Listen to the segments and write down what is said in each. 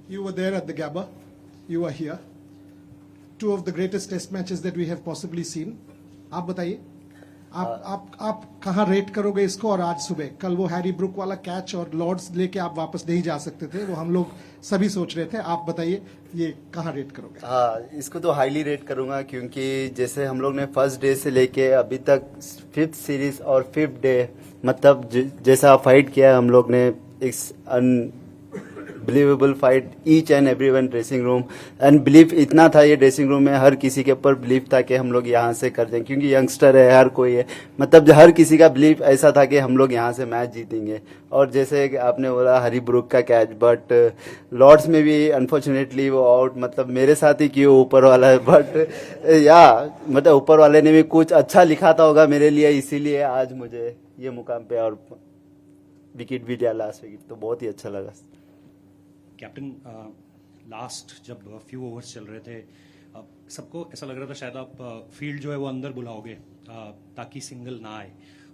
You were there at the Gabba. You were here. Two of the greatest test matches that we have possibly seen. आप बताइए, आप कहाँ rate करोगे इसको? और आज सुबह कल वो हैरी ब्रुक वाला कैच और लॉर्ड्स लेके आप वापस नहीं जा सकते थे, वो हम लोग सभी सोच रहे थे. आप बताइए ये कहाँ रेट करोगे? हाँ, इसको तो हाईली रेट करूंगा, क्योंकि जैसे हम लोग ने फर्स्ट डे से लेके अभी तक 5th सीरीज और 5th डे मतलब जैसा फाइट किया है हम लोग ने, it's unbelievable fight each and every one dressing room. And believe इतना था ये ड्रेसिंग रूम में, हर किसी के ऊपर बिलीव था कि हम लोग यहाँ से कर दें, क्योंकि यंगस्टर है, हर कोई है, मतलब हर किसी का बिलीव ऐसा था कि हम लोग यहाँ से मैच जीतेंगे. और जैसे आपने बोला हरी ब्रुक का कैच, बट लॉर्ड्स में भी अनफॉर्चुनेटली वो आउट, मतलब मेरे साथ ही क्यों ऊपर वाला है, बट या मतलब ऊपर वाले ने भी कुछ अच्छा लिखा था होगा मेरे लिए, इसीलिए आज मुझे ये मुकाम पे और विकेट भी लिया लास्ट विकेट, तो बहुत ही अच्छा लगा. कैप्टन, लास्ट जब फ्यू ओवर्स चल रहे थे, सबको ऐसा लग रहा था शायद आप फील्ड जो है वो अंदर बुलाओगे ताकि सिंगल ना आए.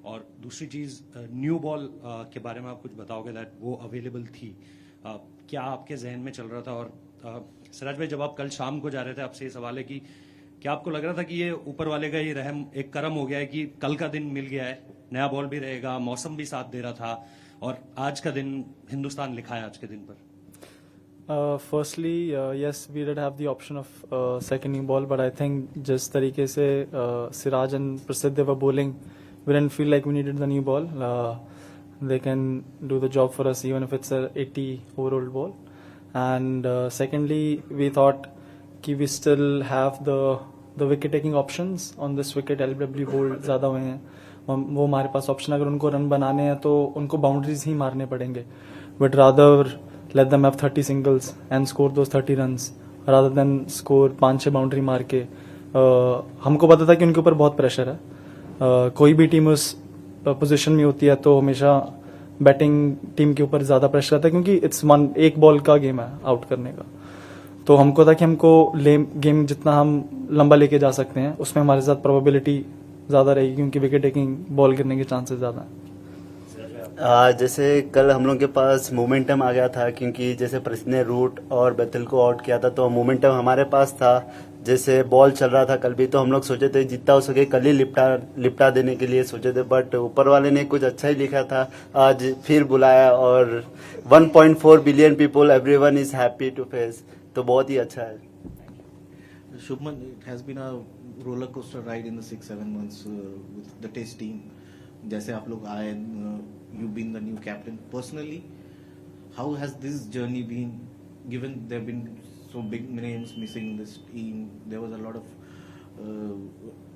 और दूसरी चीज़, न्यू बॉल के बारे में आप कुछ बताओगे दैट वो अवेलेबल थी, क्या आपके जहन में चल रहा था? और सिराज भाई, जब आप कल शाम को जा रहे थे, आपसे ये सवाल है कि क्या आपको लग रहा था कि ये ऊपर वाले का ये रहम एक करम हो गया है कि कल का दिन मिल गया है, नया बॉल भी रहेगा, मौसम भी साथ दे रहा था, और आज का दिन हिंदुस्तान लिखा है आज के दिन पर? Firstly, yes, we did have the option of second new ball, but I think जिस तरीके से Siraj and Prasidh they were bowling, we didn't feel like we needed the new ball. They can do the job for us even if it's a 80 over-old ball. And secondly, we thought कि we still have the wicket-taking options on this wicket. LBW bold ज़्यादा हुए हैं, वो हमारे पास option, अगर उनको run बनाने हैं तो उनको बाउंड्रीज ही मारने पड़ेंगे. But rather let them have 30 singles and score those 30 runs rather than score 5-6 boundary मार के. हमको पता था कि उनके ऊपर बहुत प्रेशर है. कोई भी टीम उस पोजीशन में होती है तो हमेशा बैटिंग टीम के ऊपर ज़्यादा प्रेशर आता है, क्योंकि इट्स एक बॉल का गेम है आउट करने का. तो हमको था कि हमको गेम जितना हम लंबा लेके जा सकते हैं उसमें हमारे साथ प्रोबेबिलिटी ज़्यादा रहेगी, क्योंकि विकेट टेकिंग बॉल गिरने के चांसेस ज़्यादा हैं. जैसे कल हम लोग के पास मोमेंटम आ गया था, क्योंकि जैसे प्रसिद्ध ने रूट और बेतल को आउट किया था, तो मोमेंटम हमारे पास था. जैसे बॉल चल रहा था कल भी, तो हम लोग सोचे थे जितना हो सके कल ही लिपटा देने के लिए सोचे थे, बट ऊपर वाले ने कुछ अच्छा ही लिखा था, आज फिर बुलाया. और 1.4 billion people, everyone is happy to face, तो बहुत ही अच्छा है. Shubman, it has been a roller coaster ride in the 6-7 months with the test team. जैसे आप लोग आए, you've been the new captain. Personally, how has this journey been? Given there have been so big names missing in this team, there was a lot of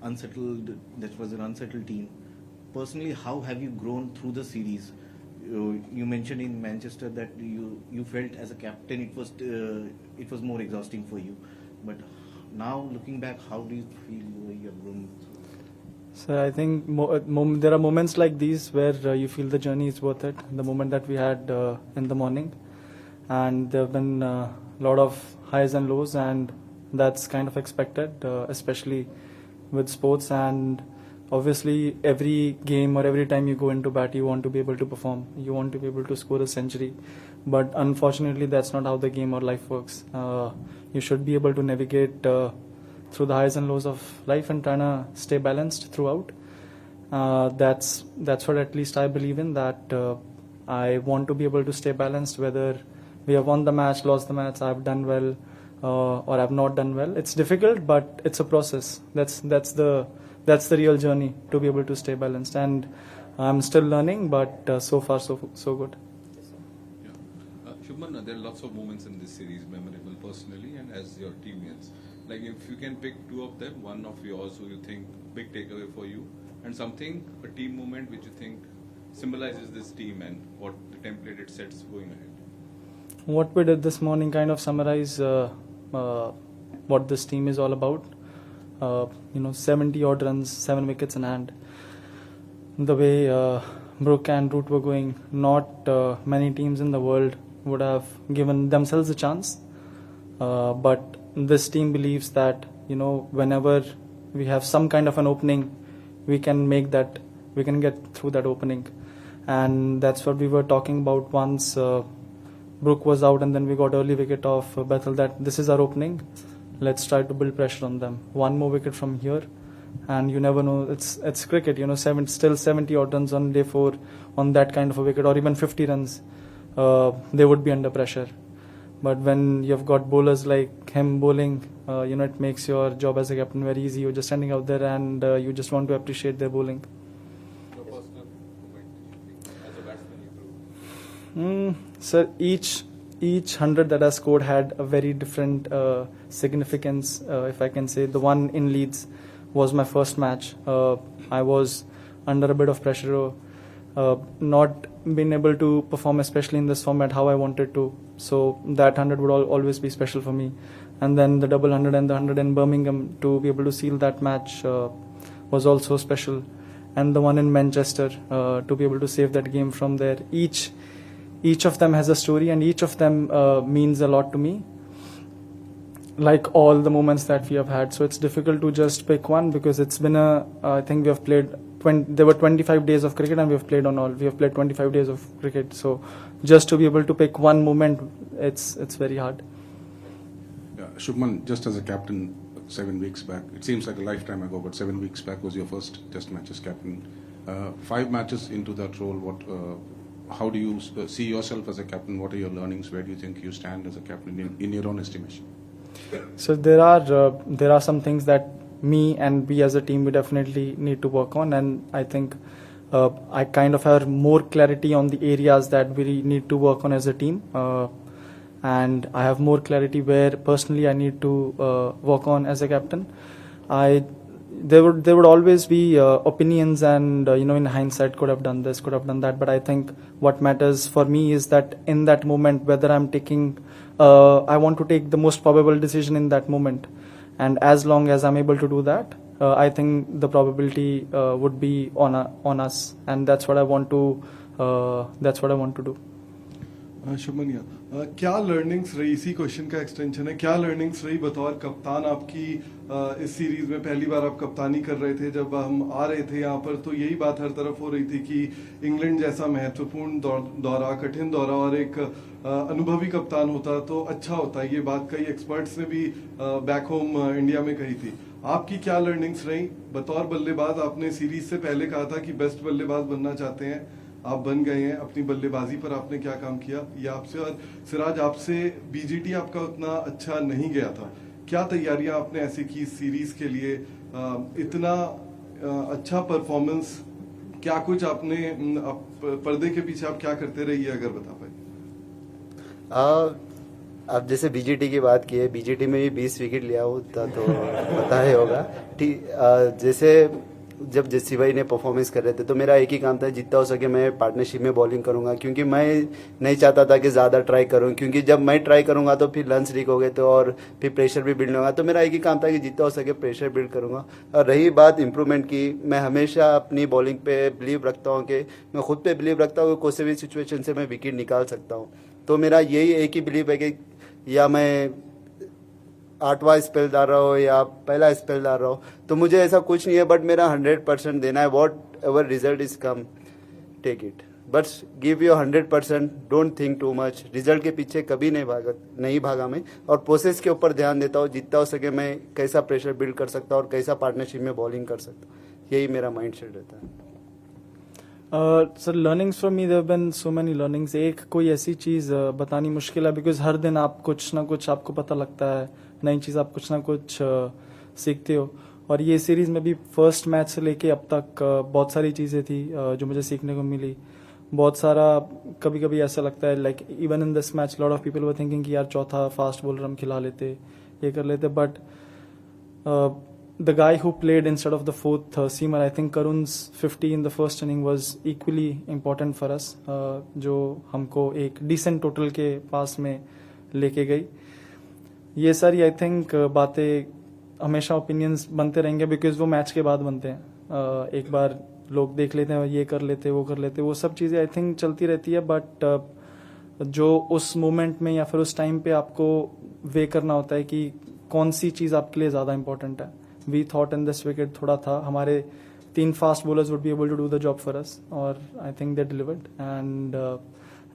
unsettled. That was an unsettled team. Personally, how have you grown through the series? You mentioned in Manchester that you felt as a captain it was more exhausting for you, but now looking back, how do you feel you have grown? So I think there are moments like these where you feel the journey is worth it. The moment that we had in the morning, and there have been a lot of highs and lows, and that's kind of expected, especially with sports. And obviously, every game or every time you go into bat, you want to be able to perform. You want to be able to score a century, but unfortunately, that's not how the game or life works. You should be able to navigate through the highs and lows of life and trying to stay balanced throughout. That's what at least I believe in, that I want to be able to stay balanced, whether we have won the match, lost the match, I've done well or I've not done well. It's difficult, but it's a process. That's the real journey, to be able to stay balanced, and I'm still learning, but so far so good. Shubman, there are lots of moments in this series memorable personally and as your teammates. Like if you can pick two of them, one of yours who you think big takeaway for you, and something, a team moment which you think symbolizes this team and what the template it sets going ahead. What we did this morning kind of summarize what this team is all about. 70 odd runs, 7 wickets in hand. The way Brook and Root were going, not many teams in the world would have given themselves a chance. But this team believes that, whenever we have some kind of an opening, we can get through that opening. And that's what we were talking about once Brook was out, and then we got early wicket of Bethel. That this is our opening. Let's try to build pressure on them. One more wicket from here, and you never know. It's cricket, you know. Still 70 odd runs on day 4 on that kind of a wicket, or even 50 runs. They would be under pressure. But when you've got bowlers like him bowling, you know, it makes your job as a captain very easy. You're just standing out there, and you just want to appreciate their bowling. Your personal moment as a batsman you grew. Sir, each 100 that I scored had a very different significance, if I can say. The one in Leeds was my first match. I was under a bit of pressure, not being able to perform, especially in this format, how I wanted to. So that 100 would always be special for me. And then the double 100 and the 100 in Birmingham, to be able to seal that match was also special. And the one in Manchester, to be able to save that game from there. Each of them has a story, and each of them means a lot to me, like all the moments that we have had. So it's difficult to just pick one, because it's been I think we have played there were 25 days of cricket, and we have played 25 days of cricket. So just to be able to pick one moment, it's very hard. Yeah, Shubman, just as a captain 7 weeks back, it seems like a lifetime ago, but 7 weeks back was your first test match as captain. 5 matches into that role, how do you see yourself as a captain? What are your learnings? Where do you think you stand as a captain in your own estimation? So there are some things that me and we as a team, we definitely need to work on, and I think I kind of have more clarity on the areas that we need to work on as a team, and I have more clarity where personally I need to work on as a captain. There would always be opinions, and you know, in hindsight, could have done this, could have done that. But I think what matters for me is that in that moment, whether I'm taking, I want to take the most probable decision in that moment, and as long as I'm able to do that, I think the probability would be on us, and that's what I want to do. Shubman, क्या learnings रही, इसी question का extension है, क्या learnings रही बतौर कप्तान आपकी इस सीरीज में? पहली बार आप कप्तानी कर रहे थे, जब हम आ रहे थे यहाँ पर तो यही बात हर तरफ हो रही थी कि इंग्लैंड जैसा महत्वपूर्ण दौरा, कठिन दौरा, और एक अनुभवी कप्तान होता तो अच्छा होता. ये बात कई एक्सपर्ट्स ने भी बैक होम इंडिया में कही थी. आपकी क्या लर्निंग्स रही बतौर बल्लेबाज? आपने सीरीज से पहले कहा था कि बेस्ट बल्लेबाज बनना चाहते हैं, आप बन गए हैं. अपनी बल्लेबाजी पर आपने क्या काम किया, ये आपसे, और सिराज आपसे बीजीटी आपका उतना अच्छा नहीं गया था. क्या तैयारियां आपने ऐसे की सीरीज के लिए? इतना अच्छा परफॉर्मेंस, क्या कुछ आपने पर्दे के पीछे आप क्या करते रहे, ये अगर बता पाए. अब जैसे बीजीटी की बात की है, बीजीटी में भी 20 विकेट लिया होता तो पता ही होगा. ठीक, जैसे जब जस्सी भाई ने परफॉर्मेंस कर रहे थे तो मेरा एक ही काम था, जितना हो सके मैं पार्टनरशिप में बॉलिंग करूंगा, क्योंकि मैं नहीं चाहता था कि ज़्यादा ट्राई करूं, क्योंकि जब मैं ट्राई करूंगा तो फिर रन्स लीक हो गए तो, और फिर प्रेशर भी बिल्ड होगा. तो मेरा एक ही काम था कि जितना हो सके प्रेशर बिल्ड करूंगा. और रही बात इंप्रूवमेंट की, मैं हमेशा अपनी बॉलिंग पे बिलीव रखता हूँ, कि मैं खुद पे बिलीव रखता हूँ कि कोई भी सिचुएशन से मैं विकेट निकाल सकता हूँ. तो मेरा यही एक ही बिलीव है कि या मैं 8वां स्पेल डाल रहा हो या पहला स्पेल डाल रहा हो, तो मुझे ऐसा कुछ नहीं है, बट मेरा 100% देना है. Whatever result is come, take it, but give your 100%. Don't think too much. Result के पीछे कभी नहीं भागा मैं, और प्रोसेस के ऊपर ध्यान देता हूँ. जितना हो सके मैं कैसा प्रेशर बिल्ड कर सकता हूँ और कैसा पार्टनरशिप में बॉलिंग कर सकता हूँ, यही मेरा माइंड सेट रहता है. Sir, learnings from me, there have been so many learnings. एक कोई ऐसी चीज़ बतानी मुश्किल है, बिकॉज हर दिन आप कुछ ना कुछ आपको पता लगता है, नई चीज़ आप कुछ ना कुछ सीखते हो. और ये सीरीज में भी फर्स्ट मैच से लेके अब तक बहुत सारी चीज़ें थी जो मुझे सीखने को मिली. बहुत सारा, कभी कभी ऐसा लगता है, like even in this match lot of people were thinking कि यार चौथा फास्ट बॉलर हम खिला लेते, ये कर लेते, but the guy who played instead of the fourth seamer, I think Karun's 50 in the first inning was equally important for us, जो हमको एक decent total के पास में लेके गई. ये सारी आई थिंक बातें हमेशा ओपिनियंस बनते रहेंगे, बिकॉज वो मैच के बाद बनते हैं. एक बार लोग देख लेते हैं, ये कर लेते, वो कर लेते, वो सब चीज़ें आई थिंक चलती रहती है. बट जो उस मोमेंट में या फिर उस टाइम पे आपको वे करना होता है कि कौन सी चीज़ आपके लिए ज़्यादा इंपॉर्टेंट है. We thought in this wicket थोड़ा था, हमारे 3 fast bowlers would be able to do the job for us, और I think they delivered. And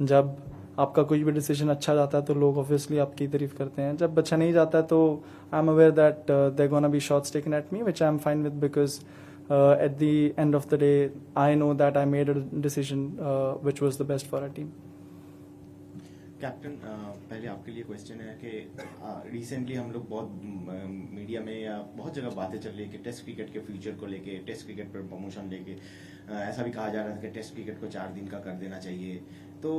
जब आपका कोई भी डिसीजन अच्छा जाता है तो लोग ऑब्वियसली आपकी तारीफ करते हैं, जब अच्छा नहीं जाता है तो I am aware that there gonna be shots taken at me which I am fine with, because at the end of the day I know that I made a decision which was the best for our team. Captain, पहले आपके लिए question है कि recently हम लोग बहुत media में या बहुत जगह बातें चल रही है कि टेस्ट क्रिकेट के फ्यूचर को लेके, टेस्ट क्रिकेट पर प्रमोशन लेके ऐसा भी कहा जा रहा था कि टेस्ट क्रिकेट को 4 दिन का कर देना चाहिए. तो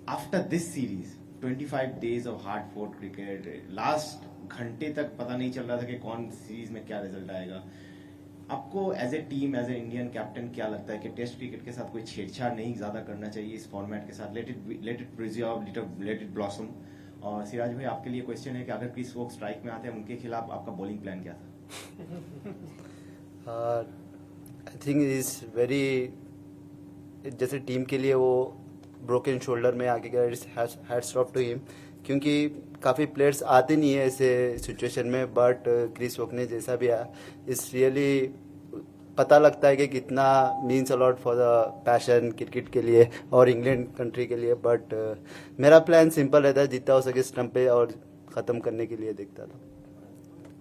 after this series 25 days of hard fort cricket, last घंटे तक पता नहीं चल रहा था कि कौन सीरीज में क्या रिजल्ट आएगा. आपको as a team, as a Indian captain क्या लगता है कि टेस्ट क्रिकेट के साथ कोई छेड़छाड़ नहीं ज्यादा करना चाहिए इस फॉर्मेट के साथ? Let it preserve, let it blossom. और सिराज भाई, आपके लिए क्वेश्चन है कि अगर क्रिस वोक्स स्ट्राइक में आते हैं, उनके खिलाफ आपका बॉलिंग प्लान क्या था? आई थिंक इज वेरी, जैसे टीम के लिए वो ब्रोकन शोल्डर में आगे गया, हैट्स ऑफ टू हिम, क्योंकि काफ़ी प्लेयर्स आते नहीं है ऐसे सिचुएशन में, बट क्रिस वोक ने जैसा भी आया, इस रियली पता लगता है कि कितना means a lot for the passion cricket के लिए और इंग्लैंड कंट्री के लिए. बट मेरा प्लान सिंपल रहता है, जितना हो सके स्टंप पे और ख़त्म करने के लिए देखता था.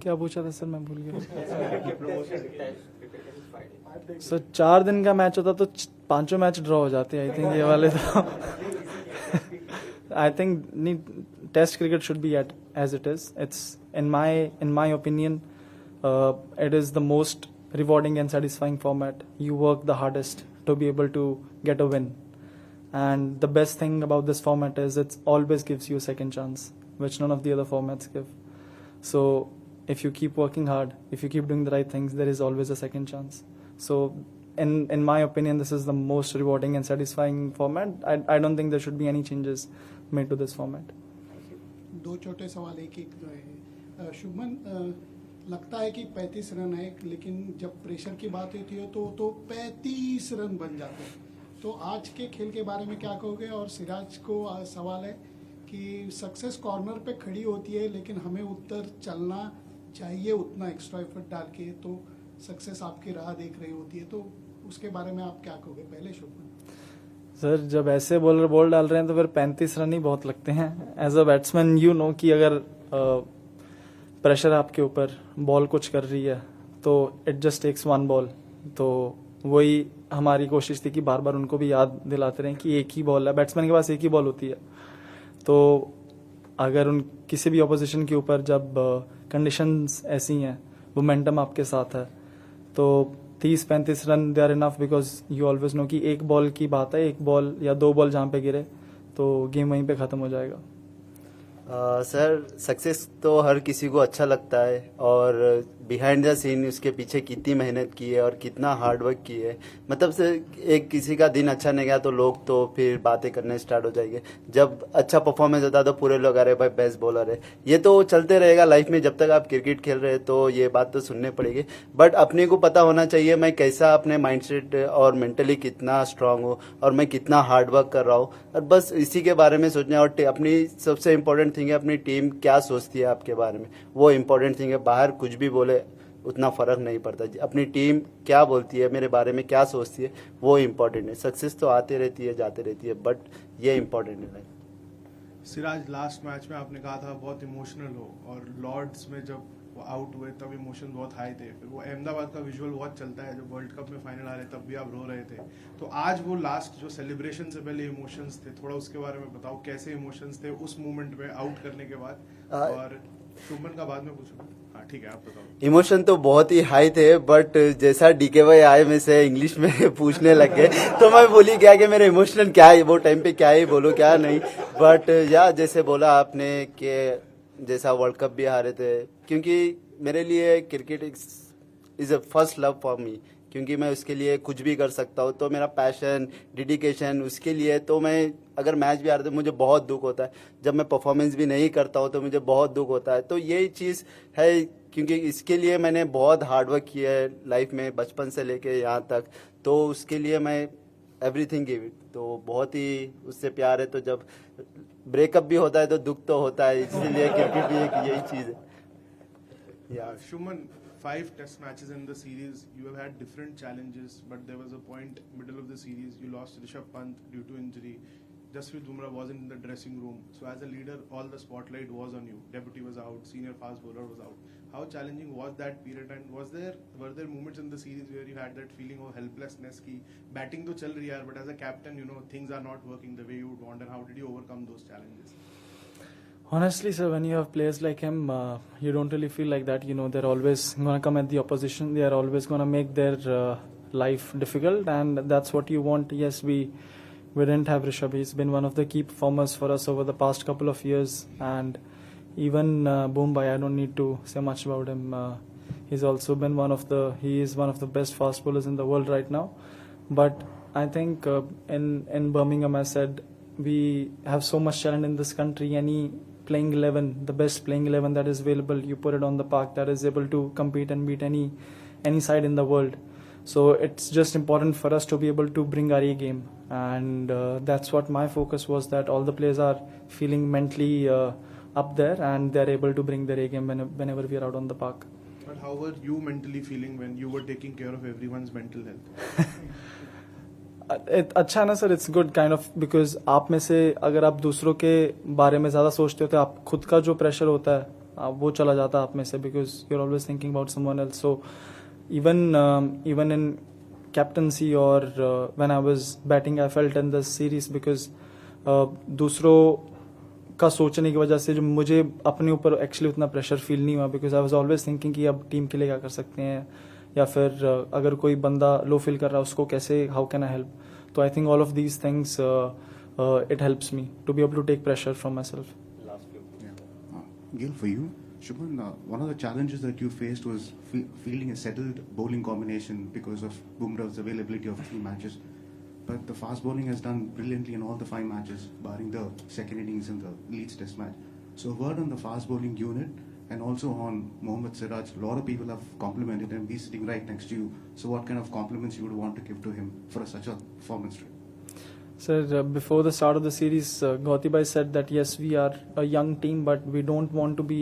क्या पूछा था सर, मैं भूल गया. सर 4 दिन का मैच होता तो 5 मैच ड्रॉ हो जाते. आई थिंक ये वाले तो I think Test cricket should be as it is. It's in my opinion, it is the most rewarding and satisfying format. You work the hardest to be able to get a win, and the best thing about this format is it always gives you a second chance, which none of the other formats give. So if you keep working hard, if you keep doing the right things, there is always a second chance. So in my opinion, this is the most rewarding and satisfying format. I don't think there should be any changes made to this format. 2 छोटे सवाल, एक जो है शुभमन, लगता है कि 35 run है, लेकिन जब प्रेशर की बात होती है तो 35 रन बन जाते हैं. तो आज के खेल के बारे में क्या कहोगे? और सिराज को सवाल है कि सक्सेस कॉर्नर पे खड़ी होती है, लेकिन हमें उत्तर चलना चाहिए उतना एक्स्ट्रा एफर्ट डाल के, तो सक्सेस आपकी राह देख रही होती है. तो उसके बारे में आप क्या कहोगे? पहले शुभमन. सर, जब ऐसे बॉलर बॉल डाल रहे हैं तो फिर 35 रन ही बहुत लगते हैं. As a batsman you know कि अगर प्रेशर आपके ऊपर, बॉल कुछ कर रही है तो इट जस्ट टेक्स 1 बॉल. तो वही हमारी कोशिश थी कि बार बार उनको भी याद दिलाते रहें कि एक ही बॉल है, बैट्समैन के पास एक ही बॉल होती है. तो अगर उन किसी भी ऑपोजिशन के ऊपर जब कंडीशंस ऐसी हैं, मोमेंटम आपके साथ है, तो 30-35 run they are enough, because you always know कि एक बॉल की बात है, एक बॉल या 2 बॉल जहाँ पे गिरे तो गेम वहीं पे ख़त्म हो जाएगा. सर, सक्सेस तो हर किसी को अच्छा लगता है, और बिहाइंड द सीन उसके पीछे कितनी मेहनत की है और कितना हार्ड वर्क की है. मतलब से एक किसी का दिन अच्छा नहीं गया तो लोग तो फिर बातें करने स्टार्ट हो जाएंगे. जब अच्छा परफॉर्मेंस होता है तो पूरे लोग, अरे भाई बेस्ट बॉलर है. ये तो चलते रहेगा लाइफ में, जब तक आप क्रिकेट खेल रहे हैं तो ये बात तो सुननी पड़ेगी. बट अपने को पता होना चाहिए मैं कैसा, अपने माइंडसेट और मेंटली कितना स्ट्रांग हूँ और मैं कितना हार्ड वर्क कर रहा हूँ, और बस इसी के बारे में सोचना. और अपनी सबसे इम्पोर्टेंट थिंग है अपनी टीम क्या सोचती है आपके बारे में, वो इम्पोर्टेंट थिंग है. बाहर कुछ भी बोले उतना फर्क नहीं पड़ता, अपनी टीम क्या बोलती है मेरे बारे में, क्या सोचती है, वो इम्पोर्टेंट है. सक्सेस तो आती रहती है जाती रहती है, बट ये इम्पोर्टेंट है. सिराज, लास्ट मैच में आपने कहा था बहुत इमोशनल हो, और लॉर्ड्स में जब वो आउट हुए तब इमोशन बहुत हाई थे. फिर वो अहमदाबाद का विजुअल बहुत चलता है, जब वर्ल्ड कप में फाइनल आ रहे तब भी आप रो रहे थे. तो आज वो लास्ट जो सेलिब्रेशन से पहले इमोशंस थे, थोड़ा उसके बारे में बताओ, कैसे इमोशंस थे उस मोमेंट में आउट करने के बाद. और शुभमन का बाद में पूछूंगा. हाँ ठीक है, आप बताओ. इमोशन तो बहुत ही हाई थे, बट जैसा डीके भाई आए में से इंग्लिश में पूछने लग गए तो मैं भूल ही गया कि मेरे इमोशनल क्या है, वो टाइम पे क्या ही बोलूं क्या नहीं. बट या जैसे बोला आपने कि जैसा वर्ल्ड कप भी हारे थे, क्योंकि मेरे लिए cricket is a first love for me, क्योंकि मैं उसके लिए कुछ भी कर सकता हूँ. तो मेरा पैशन, डेडिकेशन उसके लिए, तो मैं अगर मैच भी हारता हूँ मुझे बहुत दुख होता है. जब मैं परफॉर्मेंस भी नहीं करता हूँ तो मुझे बहुत दुख होता है. तो यही चीज़ है, क्योंकि इसके लिए मैंने बहुत हार्ड वर्क किया है लाइफ में, बचपन से लेके यहाँ तक. तो उसके लिए मैं एवरीथिंग गिव इट. तो बहुत ही उससे प्यार है. तो जब ब्रेकअप भी होता है तो दुख तो होता है, इसीलिए क्रिकेट भी एक यही चीज़ है. Shuman, 5 test matches in the series, you have had different challenges, but there was a point middle of the series you lost Rishabh Pant due to injury. Jasprit Bumrah wasn't in the dressing room. So as a leader, all the spotlight was on you. Deputy was out, senior fast bowler was out. How challenging was that period? And were there moments in the series where you had that feeling of helplessness? Ki batting to chal rahi hai, but as a captain, things are not working the way you would want. And how did you overcome those challenges? Honestly, sir, when you have players like him, you don't really feel like that. They're always going to come at the opposition. They are always going to make their life difficult, and that's what you want. Yes, we didn't have Rishabh. He's been one of the key performers for us over the past couple of years, and even Mumbai, I don't need to say much about him. He's also been he is one of the best fast bowlers in the world right now. But I think in Birmingham, I said, we have so much talent in this country. Any playing 11, the best playing 11 that is available, you put it on the park, that is able to compete and beat any side in the world. So it's just important for us to be able to bring our A game, and that's what my focus was, that all the players are feeling mentally up there and they're able to bring their A game whenever we are out on the park. But how were you mentally feeling when you were taking care of everyone's mental health? अच्छा है ना sir, it's good kind of, because आप में से अगर आप दूसरों के बारे में ज्यादा सोचते हो तो आप खुद का जो प्रेशर होता है वो चला जाता है आप में से, because you are always thinking about someone else. So even in captaincy और when I was batting I felt in this series, because दूसरों का सोचने की वजह से जो मुझे अपने ऊपर एक्चुअली उतना प्रेशर फील नहीं हुआ, because I was always thinking कि अब टीम के लिए क्या कर सकते हैं, या फिर अगर कोई बंदा लो फील कर रहा है उसको कैसे, हाउ कैन आई हेल्प. तो I think all of these things it helps me to be able to take pressure from myself. Gil, for you, Shubman, one of the challenges that you faced was fielding a settled bowling combination because of Bumrah's availability of 3 matches. But the fast bowling has done brilliantly in all the 5 matches, barring the second innings in the Leeds Test match. So, a word on the fast bowling unit and also on Mohammad Siraj. A lot of people have complimented him. He's sitting right next to you. So, what kind of compliments you would want to give to him for such a performance? Sir, before the start of the series, Gauti bhai said that yes, we are a young team, but we don't want to be,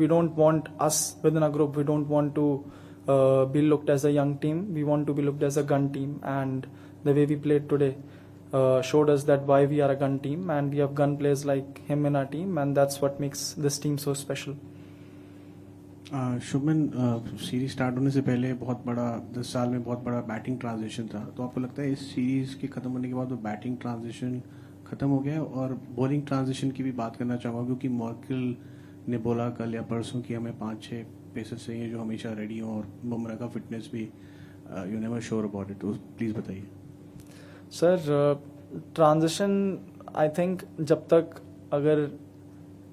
we don't want us within our group, we don't want to be looked as a young team. We want to be looked as a gun team, and the way we played today showed us that why we are a gun team, and we have gun players like him in our team, and that's what makes this team so special. Shubman, series start होने से पहले बहुत बड़ा 10 साल में बहुत बड़ा batting transition था, तो आपको लगता है इस सीरीज के खत्म होने के बाद वो बैटिंग ट्रांजिशन खत्म हो गया? और बॉलिंग ट्रांजिशन की भी बात करना चाहूँगा, क्योंकि मॉर्किल ने बोला कल या परसों कि हमें 5-6 पेसर्स चाहिए जो हमेशा रेडी हों, और बुमराह का फिटनेस भी you never sure about it. तो प्लीज़ बताइए. सर, ट्रांजिशन आई थिंक जब तक अगर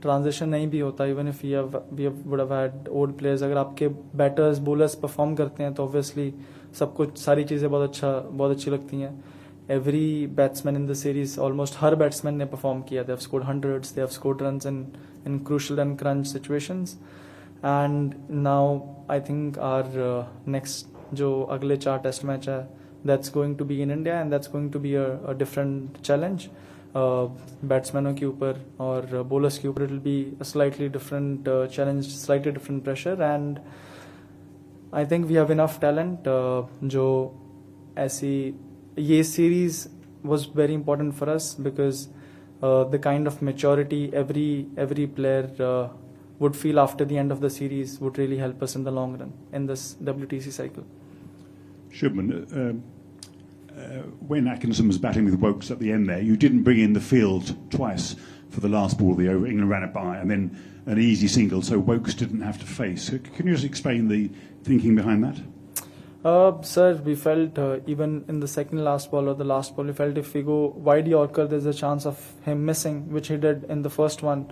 ट्रांजिशन नहीं भी होता, even if we would have had old players, अगर आपके बैटर्स बॉलर्स परफॉर्म करते हैं तो ऑब्वियसली सब कुछ सारी चीज़ें बहुत अच्छी लगती हैं. Every batsman in the series, almost हर बैट्समैन ने परफॉर्म किया. They have scored hundreds, they have scored runs in crucial and crunch situations. And now I think our next जो अगले 4 टेस्ट मैच है, that's going to be in India, and that's going to be a different challenge. बैट्समैनों के ऊपर और bowlers के ऊपर, it will be a slightly different challenge, slightly different pressure, and I think we have enough talent. जो ऐसी ये series was very important for us, because the kind of maturity every player would feel after the end of the series would really help us in the long run in this WTC cycle. Shubman, when Atkinson was batting with Wokes at the end there, you didn't bring in the field twice for the last ball of the over. England ran it by, and then an easy single, so Wokes didn't have to face. Can you just explain the thinking behind that? Sir, we felt even in the second last ball or the last ball, we felt if we go wide Yorker, there's a chance of him missing, which he did in the first one.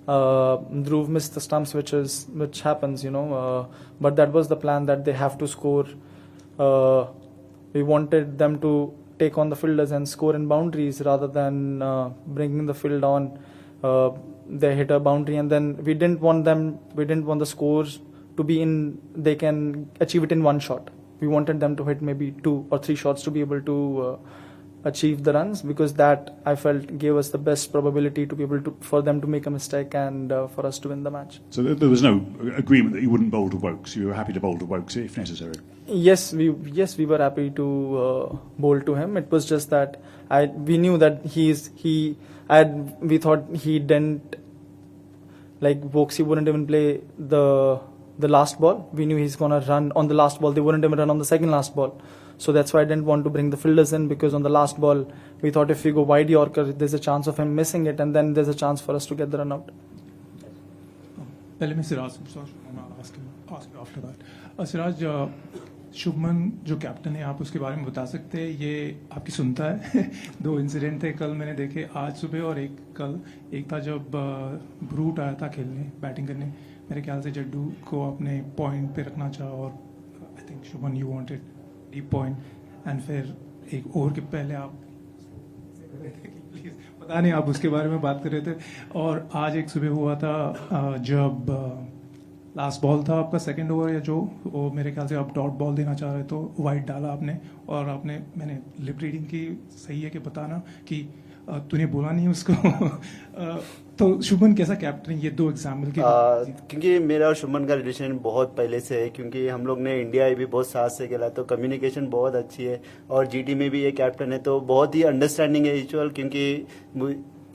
Dhruv missed the stumps, which happens, but that was the plan, that they have to score. We wanted them to take on the fielders and score in boundaries rather than bringing the field on. They hit a boundary, and then we didn't want the scores to be in, they can achieve it in one shot. We wanted them to hit maybe 2 or 3 shots to be able to achieve the runs, because that I felt gave us the best probability to be able to for them to make a mistake and for us to win the match. So there was no agreement that you wouldn't bowl to Wokes. You were happy to bowl to Wokes if necessary. Yes, we were happy to bowl to him. It was just that we knew that we thought he didn't, like Wokesy wouldn't even play the last ball. We knew he's gonna run on the last ball. They wouldn't even run on the second last ball. So that's why I didn't want to bring the fielders in, because on the last ball we thought if we go wide Yorker, there's a chance of him missing it, and then there's a chance for us to get the run out. पहले मैं Siraj after that Siraj Shubman जो captain है आप उसके बारे में बता सकते हैं, ये आपकी सुनता है? 2 इंसिडेंट थे कल मैंने देखे, आज सुबह और एक कल। एक था जब ब्रूट आया था खेलने बैटिंग करने, मेरे ख्याल से जड्डू को अपने पॉइंट पे रखना चाहा और I think Shubman you wanted deep point, and फिर एक ओवर के पहले आप प्लीज पता नहीं आप उसके बारे में बात कर रहे थे। और आज एक सुबह हुआ था जब लास्ट बॉल था आपका सेकंड ओवर या जो, वो मेरे ख्याल से आप डॉट बॉल देना चाह रहे तो वाइड डाला आपने, और आपने मैंने लिप रीडिंग की, सही है कि बताना कि तूने बोला नहीं उसको तो शुभमन कैसा कैप्टन, ये 2 एग्जाम्पल के क्योंकि मेरा और शुभमन का रिलेशन बहुत पहले से है, क्योंकि हम लोग ने इंडिया भी बहुत साथ से खेला, तो कम्युनिकेशन बहुत अच्छी है, और जीटी में भी ये कैप्टन है तो बहुत ही अंडरस्टैंडिंग है यूजुअल, क्योंकि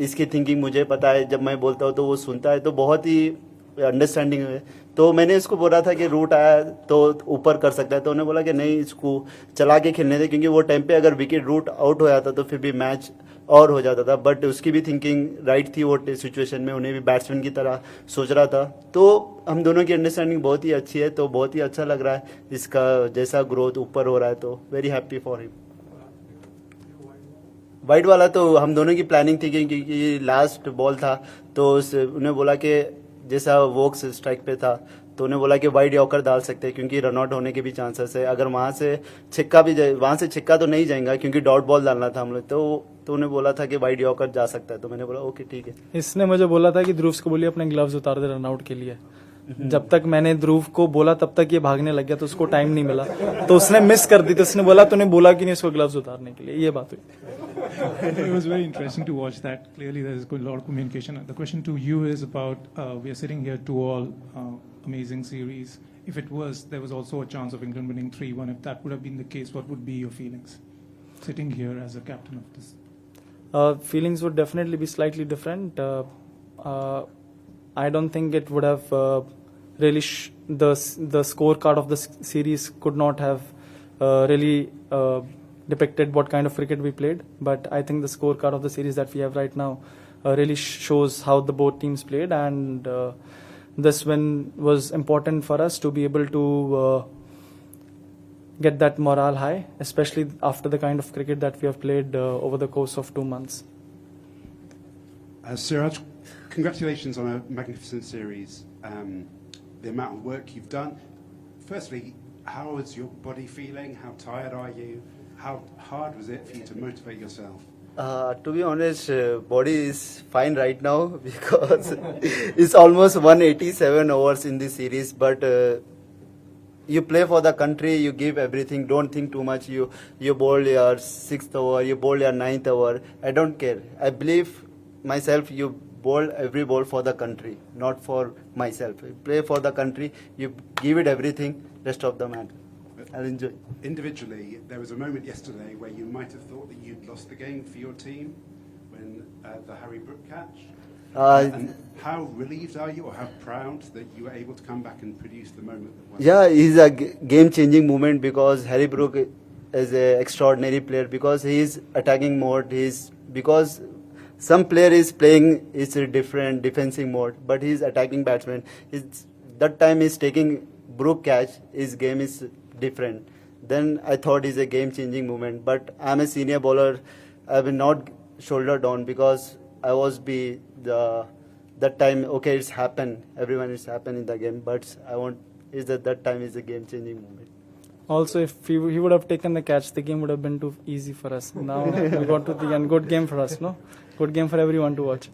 इसकी थिंकिंग मुझे पता है, जब मैं बोलता हूँ तो वो सुनता है, तो बहुत ही अंडरस्टैंडिंग है। तो मैंने इसको बोला था कि रूट आया तो ऊपर कर सकता है, तो उन्होंने बोला कि नहीं इसको चला के खेलने दे, क्योंकि वो टाइम पे अगर विकेट रूट आउट हो जाता तो फिर भी मैच और हो जाता था, बट उसकी भी थिंकिंग राइट थी वो सिचुएशन में, उन्हें भी बैट्समैन की तरह सोच रहा था। तो हम दोनों की अंडरस्टैंडिंग बहुत ही अच्छी है, तो बहुत ही अच्छा लग रहा है इसका जैसा ग्रोथ ऊपर हो रहा है, तो very happy for him. Wide वाला तो हम दोनों की प्लानिंग थी, क्योंकि लास्ट बॉल था तो उन्हें बोला कि जैसा वोक्स स्ट्राइक पे था तो उन्हें बोला कि वाइड यॉर्कर डाल सकते हैं, क्योंकि रन आउट होने के भी चांसेस है, अगर वहां से छिक्का तो नहीं जाएगा, क्योंकि डॉट बॉल डालना था हम लोग, तो उन्हें बोला था कि वाइड यॉर्कर जा सकता है, तो मैंने बोला ओके ठीक है। इसने मुझे बोला था कि ध्रुव को बोलिए अपने ग्लव्स उतार दे रन आउट के लिए। जब तक मैंने ध्रुव को बोला तब तक ये भागने लग गया, तो उसको टाइम नहीं मिला, तो उसने मिस कर दी, तो उसने बोला तूने बोला कि नहीं उसको ग्लव्स उतारने के लिए, ये बात हुई। It was very interesting to watch that. Clearly, there is a lot of communication. The question to you is about we are sitting here, 2 all amazing series. If there was also a chance of England winning 3-1. If that would have been the case, what would be your feelings sitting here as a captain of this? Feelings would definitely be slightly different. I don't think it would have really the scorecard of the series could not have really depicted what kind of cricket we played, but I think the scorecard of the series that we have right now really shows how the both teams played, and this win was important for us to be able to get that morale high, especially after the kind of cricket that we have played over the course of 2 months. Siraj, congratulations on a magnificent series. The amount of work you've done. Firstly, how is your body feeling? How tired are you? How hard was it for you to motivate yourself? To be honest, body is fine right now because it's almost 187 hours in this series. But you play for the country, you give everything. Don't think too much. You bowl your 6th over, you bowl your 9th over. I don't care. I believe myself. You bowl every ball for the country, not for myself. You play for the country. You give it everything. Rest of the match, I'll enjoy. Individually, there was a moment yesterday where you might have thought that you'd lost the game for your team when the Harry Brook catch. And how relieved are you, or how proud that you were able to come back and produce the moment that won? Yeah, he's a game-changing moment because Harry Brook is an extraordinary player because he is attacking mode. Because some player is playing is a different defensive mode, but he is attacking batsman. That time he's taking Brook catch. His game is different. Then I thought it's a game-changing moment. But I'm a senior bowler. I will not shoulder down because I was that time. Okay, it's happened. Everyone is happened in the game. But I want is that time is a game-changing moment. Also, if he would have taken the catch, the game would have been too easy for us. Now we got to the end. Good game for us, no? Good game for everyone to watch.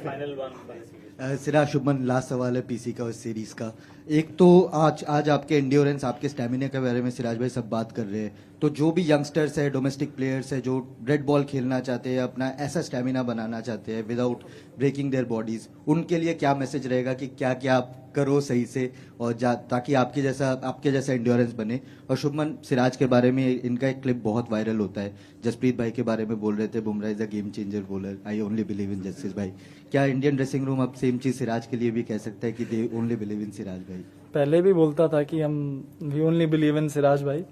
Final one. Siraj Shubman, last सवाल है PC का इस series का। एक तो आज आपके endurance, आपके स्टेमिना के बारे में सिराज भाई सब बात कर रहे हैं, तो जो भी यंगस्टर्स है, डोमेस्टिक प्लेयर्स है, जो रेड बॉल खेलना चाहते हैं, अपना ऐसा स्टेमिना बनाना चाहते हैं विदाउट ब्रेकिंग देयर बॉडीज, उनके लिए क्या मैसेज रहेगा कि क्या क्या आप करो सही से और ताकि आपके जैसा एंड्योरेंस बने। और शुभमन, सिराज के बारे में इनका एक क्लिप बहुत वायरल होता है, जसप्रीत भाई के बारे में बोल रहे थे, Bumrah is a game changer bowler, I only believe in justice भाई। क्या इंडियन ड्रेसिंग रूम अब सेम चीज सिराज के लिए भी कह सकता है कि they only believe in Siraj भाई? पहले भी बोलता था कि हम we only believe in Siraj भाई।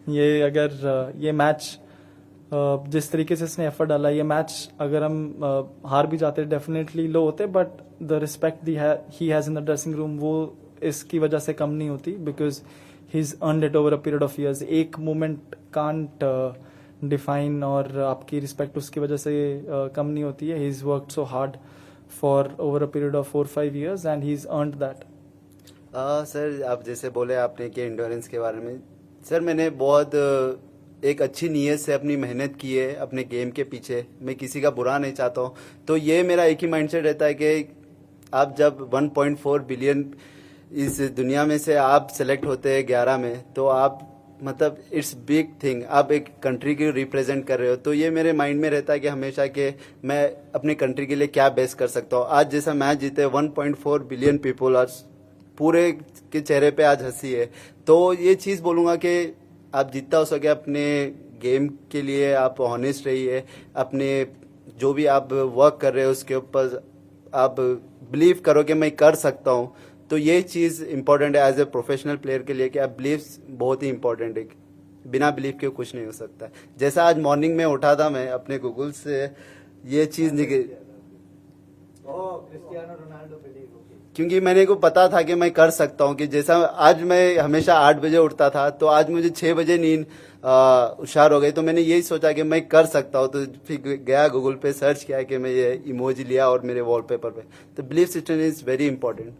ये अगर ये मैच जिस तरीके से इसने एफर्ट डाला, ये मैच अगर हम हार भी जाते डेफिनेटली लो होते, but the respect he has in the dressing room वो इसकी वजह से कम नहीं होती, because he is earned it over a period of years. एक मोमेंट कांट डिफाइन और आपकी रिस्पेक्ट उसकी वजह से कम नहीं होती है। He is worked so hard for over a period of 4-5 years and he is earned that. Sir, आप जैसे बोले आपने कि एंडोरेंस के बारे में, सर मैंने बहुत एक अच्छी नीयत से अपनी मेहनत की है अपने गेम के पीछे, मैं किसी का बुरा नहीं चाहता हूँ। तो ये मेरा एक ही माइंडसेट रहता है कि आप जब 1.4 बिलियन इस दुनिया में से आप सेलेक्ट होते हैं 11 में, तो आप मतलब इट्स बिग थिंग, आप एक कंट्री की रिप्रेजेंट कर रहे हो। तो ये मेरे माइंड में रहता है कि हमेशा कि मैं अपनी कंट्री के लिए क्या बेस्ट कर सकता हूँ। आज जैसा मैच जीते 1.4 बिलियन पीपल और पूरे के चेहरे पे आज हंसी है, तो ये चीज़ बोलूँगा कि आप जितना हो सके अपने गेम के लिए आप ऑनेस्ट रहिए, अपने जो भी आप वर्क कर रहे हो उसके ऊपर आप बिलीव करो कि मैं कर सकता हूँ। तो ये चीज़ इंपॉर्टेंट है एज ए प्रोफेशनल प्लेयर के लिए कि आप बिलीव बहुत ही इंपॉर्टेंट है, बिना बिलीव के कुछ नहीं हो सकता। जैसा आज मॉर्निंग में उठा था मैं अपने गूगल से ये चीज़ निकली, क्योंकि मैंने को पता था कि मैं कर सकता हूँ। कि जैसा आज मैं हमेशा 8 बजे उठता था, तो आज मुझे 6 बजे नींद हुशार हो गई, तो मैंने यही सोचा कि मैं कर सकता हूँ। तो फिर गया गूगल पे सर्च किया कि मैं ये इमोजी लिया और मेरे वॉलपेपर पे। तो belief system is very important.